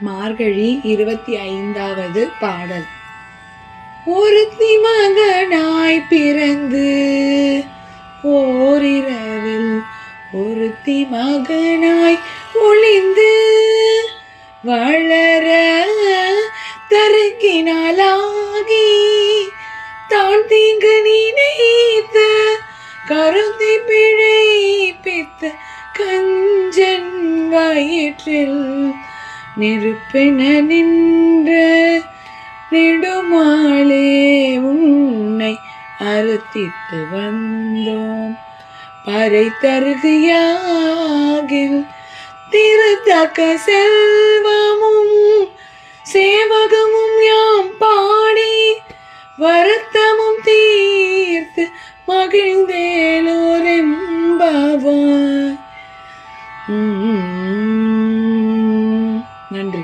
மார்கழி 25வது பாடல். ஒருத்தி மகனாய் பிறந்து ஓரிரவில் ஒருத்தி மகனாய் ஒளிந்து வளர தருக்கினாலாகி தான் தீங்கு நினைத்த கருந்தி பிழைப்பித்த கஞ்சன் வயிற்றில் நெருப்பென நின்ற நெடுமாளே உன்னை அறுத்திட்டு வந்தோம். பறை தருகியாகில் திருத்தக்க செல்வமும் சேவகமும் யாம் பாடி வருத்தமும் தீர்த்து மகிழ்ந்தேலோரெம்பாவாய். நன்றி.